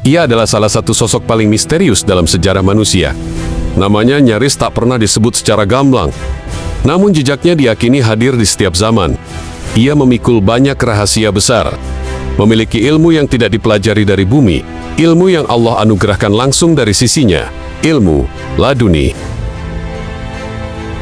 Ia adalah salah satu sosok paling misterius dalam sejarah manusia. Namanya nyaris tak pernah disebut secara gamblang. Namun jejaknya diyakini hadir di setiap zaman. Ia memikul banyak rahasia besar. Memiliki ilmu yang tidak dipelajari dari bumi, ilmu yang Allah anugerahkan langsung dari sisinya, ilmu laduni.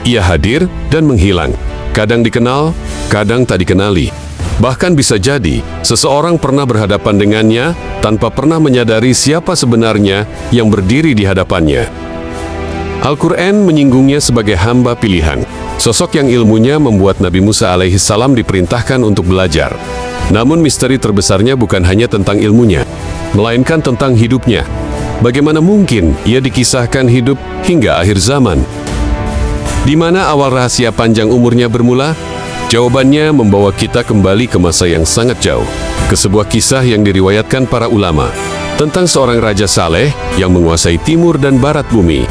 Ia hadir dan menghilang. Kadang dikenal, kadang tak dikenali. Bahkan bisa jadi, seseorang pernah berhadapan dengannya tanpa pernah menyadari siapa sebenarnya yang berdiri di hadapannya. Al-Quran menyinggungnya sebagai hamba pilihan, sosok yang ilmunya membuat Nabi Musa alaihissalam diperintahkan untuk belajar. Namun misteri terbesarnya bukan hanya tentang ilmunya, melainkan tentang hidupnya. Bagaimana mungkin ia dikisahkan hidup hingga akhir zaman? Di mana awal rahasia panjang umurnya bermula? Jawabannya membawa kita kembali ke masa yang sangat jauh, ke sebuah kisah yang diriwayatkan para ulama, tentang seorang raja saleh yang menguasai timur dan barat bumi.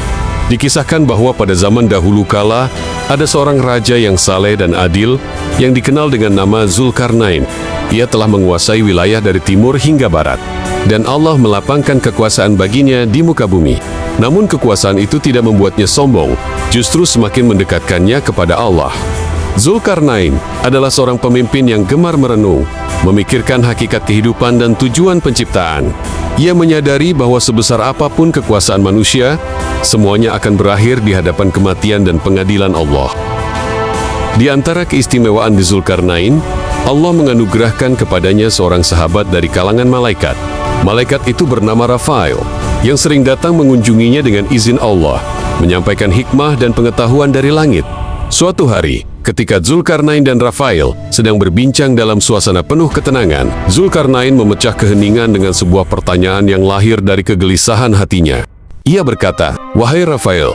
Dikisahkan bahwa pada zaman dahulu kala, ada seorang raja yang saleh dan adil, yang dikenal dengan nama Zulkarnain. Ia telah menguasai wilayah dari timur hingga barat, dan Allah melapangkan kekuasaan baginya di muka bumi. Namun kekuasaan itu tidak membuatnya sombong, justru semakin mendekatkannya kepada Allah. Zulkarnain adalah seorang pemimpin yang gemar merenung, memikirkan hakikat kehidupan dan tujuan penciptaan. Ia menyadari bahwa sebesar apapun kekuasaan manusia, semuanya akan berakhir di hadapan kematian dan pengadilan Allah. Di antara keistimewaan di Zulkarnain, Allah menganugerahkan kepadanya seorang sahabat dari kalangan malaikat. Malaikat itu bernama Rafail, yang sering datang mengunjunginya dengan izin Allah, menyampaikan hikmah dan pengetahuan dari langit. Suatu hari, ketika Zulkarnain dan Rafail sedang berbincang dalam suasana penuh ketenangan, Zulkarnain memecah keheningan dengan sebuah pertanyaan yang lahir dari kegelisahan hatinya. Ia berkata, "Wahai Rafail,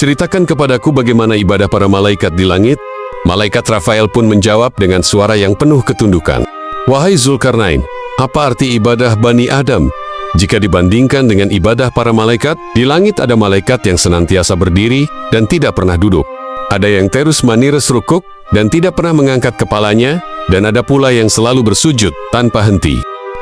ceritakan kepadaku bagaimana ibadah para malaikat di langit?" Malaikat Rafail pun menjawab dengan suara yang penuh ketundukan, "Wahai Zulkarnain, apa arti ibadah Bani Adam? Jika dibandingkan dengan ibadah para malaikat, di langit ada malaikat yang senantiasa berdiri dan tidak pernah duduk. Ada yang terus-menerus rukuk dan tidak pernah mengangkat kepalanya, dan ada pula yang selalu bersujud tanpa henti."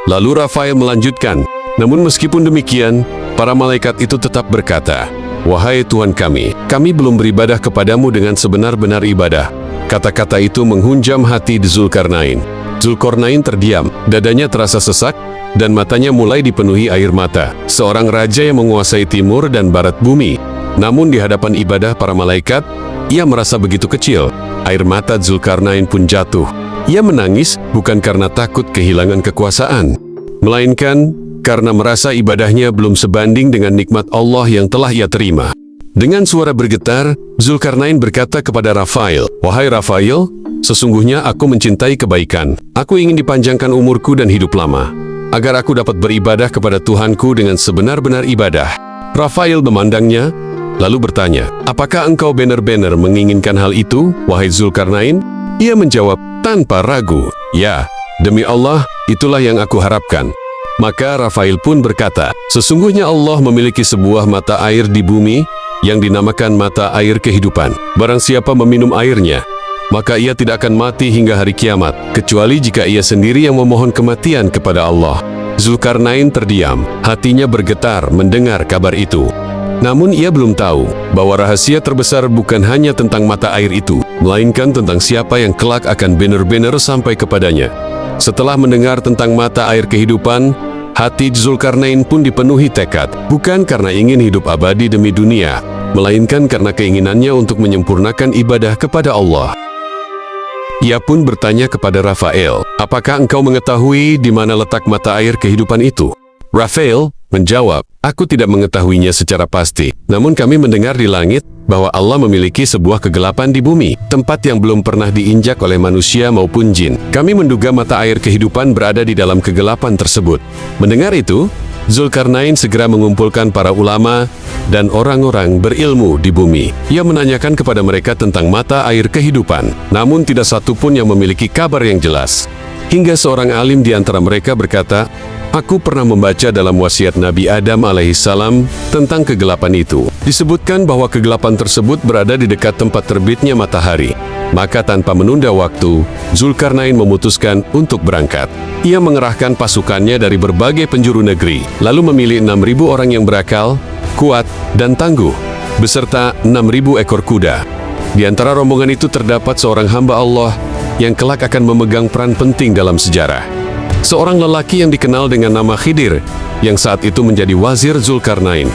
Lalu Rafail melanjutkan, "Namun meskipun demikian, para malaikat itu tetap berkata, 'Wahai Tuhan kami belum beribadah kepadamu dengan sebenar-benar ibadah.'" Kata-kata itu menghunjam hati di Zulkarnain. Zulkarnain terdiam, dadanya terasa sesak, dan matanya mulai dipenuhi air mata. Seorang raja yang menguasai timur dan barat bumi, namun di hadapan ibadah para malaikat, ia merasa begitu kecil. Air mata Zulkarnain pun jatuh. Ia menangis bukan karena takut kehilangan kekuasaan, melainkan karena merasa ibadahnya belum sebanding dengan nikmat Allah yang telah ia terima. Dengan suara bergetar, Zulkarnain berkata kepada Rafail, "Wahai Rafail, sesungguhnya aku mencintai kebaikan. Aku ingin dipanjangkan umurku dan hidup lama, agar aku dapat beribadah kepada Tuhanku dengan sebenar-benar ibadah." Rafail memandangnya, lalu bertanya, "Apakah engkau benar-benar menginginkan hal itu, wahai Zulkarnain?" Ia menjawab tanpa ragu, "Ya, demi Allah, itulah yang aku harapkan." Maka Rafail pun berkata, "Sesungguhnya Allah memiliki sebuah mata air di bumi yang dinamakan mata air kehidupan. Barang siapa meminum airnya, maka ia tidak akan mati hingga hari kiamat, kecuali jika ia sendiri yang memohon kematian kepada Allah." Zulkarnain terdiam, hatinya bergetar mendengar kabar itu. Namun ia belum tahu bahwa rahasia terbesar bukan hanya tentang mata air itu, melainkan tentang siapa yang kelak akan benar-benar sampai kepadanya. Setelah mendengar tentang mata air kehidupan, hati Zulkarnain pun dipenuhi tekad, bukan karena ingin hidup abadi demi dunia, melainkan karena keinginannya untuk menyempurnakan ibadah kepada Allah. Ia pun bertanya kepada Rafail, "Apakah engkau mengetahui di mana letak mata air kehidupan itu?" Rafail menjawab, "Aku tidak mengetahuinya secara pasti, namun kami mendengar di langit bahwa Allah memiliki sebuah kegelapan di bumi, tempat yang belum pernah diinjak oleh manusia maupun jin. Kami menduga mata air kehidupan berada di dalam kegelapan tersebut." Mendengar itu, Zulkarnain segera mengumpulkan para ulama dan orang-orang berilmu di bumi. Ia menanyakan kepada mereka tentang mata air kehidupan, namun tidak satu pun yang memiliki kabar yang jelas. Hingga seorang alim di antara mereka berkata, "Aku pernah membaca dalam wasiat Nabi Adam alaihissalam tentang kegelapan itu. Disebutkan bahwa kegelapan tersebut berada di dekat tempat terbitnya matahari. Maka tanpa menunda waktu, Zulkarnain memutuskan untuk berangkat. Ia mengerahkan pasukannya dari berbagai penjuru negeri, lalu memilih 6.000 orang yang berakal, kuat, dan tangguh, beserta 6.000 ekor kuda. Di antara rombongan itu terdapat seorang hamba Allah yang kelak akan memegang peran penting dalam sejarah. Seorang lelaki yang dikenal dengan nama Khidir, yang saat itu menjadi wazir Zulkarnain.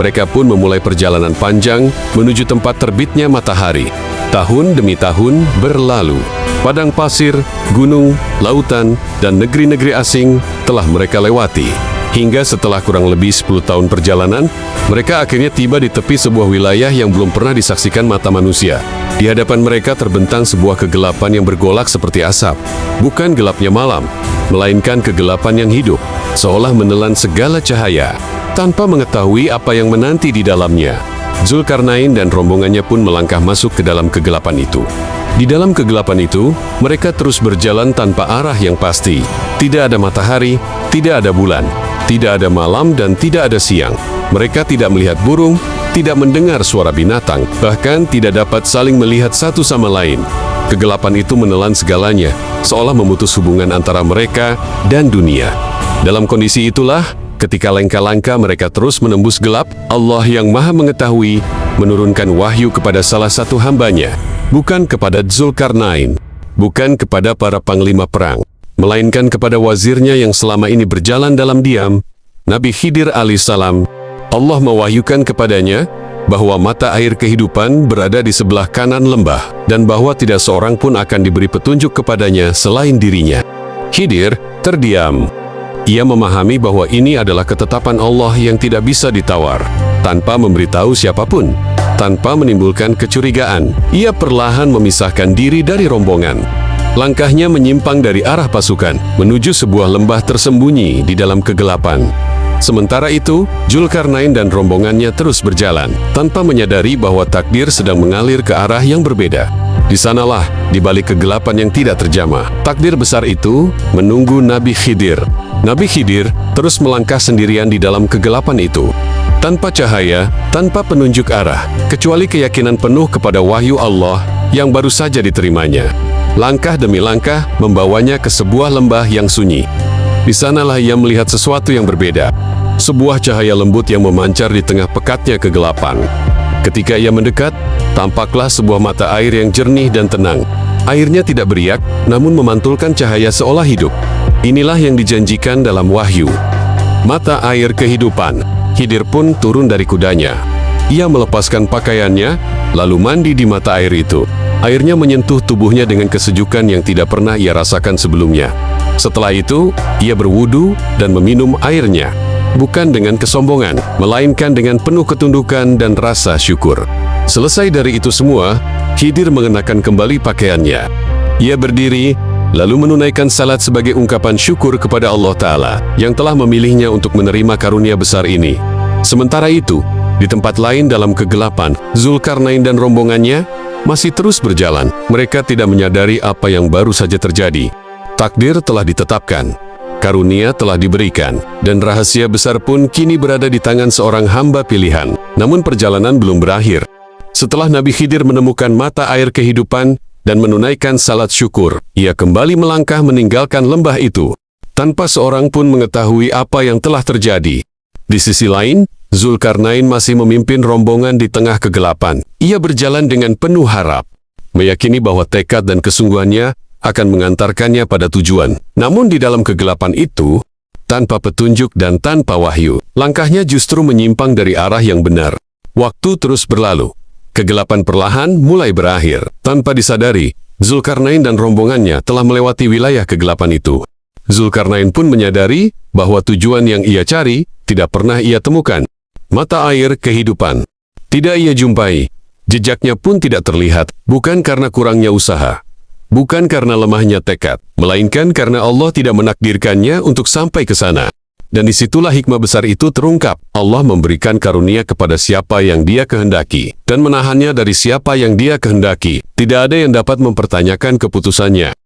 Mereka pun memulai perjalanan panjang menuju tempat terbitnya matahari. Tahun demi tahun berlalu. Padang pasir, gunung, lautan, dan negeri-negeri asing telah mereka lewati. Hingga setelah kurang lebih 10 tahun perjalanan, mereka akhirnya tiba di tepi sebuah wilayah yang belum pernah disaksikan mata manusia. Di hadapan mereka terbentang sebuah kegelapan yang bergolak seperti asap. Bukan gelapnya malam, melainkan kegelapan yang hidup, seolah menelan segala cahaya, tanpa mengetahui apa yang menanti di dalamnya. Zulkarnain dan rombongannya pun melangkah masuk ke dalam kegelapan itu. Di dalam kegelapan itu, mereka terus berjalan tanpa arah yang pasti. Tidak ada matahari, tidak ada bulan, tidak ada malam, dan tidak ada siang. Mereka tidak melihat burung, tidak mendengar suara binatang, bahkan tidak dapat saling melihat satu sama lain. Kegelapan itu menelan segalanya, seolah memutus hubungan antara mereka dan dunia. Dalam kondisi itulah, ketika langkah-langkah mereka terus menembus gelap, Allah yang Maha Mengetahui menurunkan wahyu kepada salah satu hambanya, bukan kepada Zulkarnain, bukan kepada para panglima perang, melainkan kepada wazirnya yang selama ini berjalan dalam diam, Nabi Khidir alaihissalam. Allah mewahyukan kepadanya bahwa mata air kehidupan berada di sebelah kanan lembah, dan bahwa tidak seorang pun akan diberi petunjuk kepadanya selain dirinya. Khidir terdiam. Ia memahami bahwa ini adalah ketetapan Allah yang tidak bisa ditawar. Tanpa memberitahu siapapun, tanpa menimbulkan kecurigaan, ia perlahan memisahkan diri dari rombongan. Langkahnya menyimpang dari arah pasukan, menuju sebuah lembah tersembunyi di dalam kegelapan. Sementara itu, Zulkarnain dan rombongannya terus berjalan, tanpa menyadari bahwa takdir sedang mengalir ke arah yang berbeda. Di sanalah, di balik kegelapan yang tidak terjamah, takdir besar itu menunggu Nabi Khidir. Nabi Khidir terus melangkah sendirian di dalam kegelapan itu, tanpa cahaya, tanpa penunjuk arah, kecuali keyakinan penuh kepada wahyu Allah yang baru saja diterimanya. Langkah demi langkah membawanya ke sebuah lembah yang sunyi. Di sanalah ia melihat sesuatu yang berbeda, sebuah cahaya lembut yang memancar di tengah pekatnya kegelapan. Ketika ia mendekat, tampaklah sebuah mata air yang jernih dan tenang. Airnya tidak beriak, namun memantulkan cahaya seolah hidup. Inilah yang dijanjikan dalam wahyu. Mata air kehidupan. Khidir pun turun dari kudanya. Ia melepaskan pakaiannya, lalu mandi di mata air itu. Airnya menyentuh tubuhnya dengan kesejukan yang tidak pernah ia rasakan sebelumnya. Setelah itu, ia berwudu dan meminum airnya. Bukan dengan kesombongan, melainkan dengan penuh ketundukan dan rasa syukur. Selesai dari itu semua, Khidir mengenakan kembali pakaiannya. Ia berdiri, lalu menunaikan salat sebagai ungkapan syukur kepada Allah Ta'ala yang telah memilihnya untuk menerima karunia besar ini. Sementara itu, di tempat lain dalam kegelapan, Zulkarnain dan rombongannya masih terus berjalan. Mereka tidak menyadari apa yang baru saja terjadi. Takdir telah ditetapkan, karunia telah diberikan, dan rahasia besar pun kini berada di tangan seorang hamba pilihan. Namun perjalanan belum berakhir. Setelah Nabi Khidir menemukan mata air kehidupan dan menunaikan salat syukur, ia kembali melangkah meninggalkan lembah itu, tanpa seorang pun mengetahui apa yang telah terjadi. Di sisi lain, Zulkarnain masih memimpin rombongan di tengah kegelapan. Ia berjalan dengan penuh harap, meyakini bahwa tekad dan kesungguhannya akan mengantarkannya pada tujuan. Namun di dalam kegelapan itu, tanpa petunjuk dan tanpa wahyu, langkahnya justru menyimpang dari arah yang benar. Waktu terus berlalu. Kegelapan perlahan mulai berakhir. Tanpa disadari, Zulkarnain dan rombongannya telah melewati wilayah kegelapan itu. Zulkarnain pun menyadari bahwa tujuan yang ia cari tidak pernah ia temukan. Mata air kehidupan tidak ia jumpai. Jejaknya pun tidak terlihat, bukan karena kurangnya usaha, bukan karena lemahnya tekad, melainkan karena Allah tidak menakdirkannya untuk sampai ke sana. Dan disitulah hikmah besar itu terungkap. Allah memberikan karunia kepada siapa yang Dia kehendaki, dan menahannya dari siapa yang Dia kehendaki. Tidak ada yang dapat mempertanyakan keputusannya.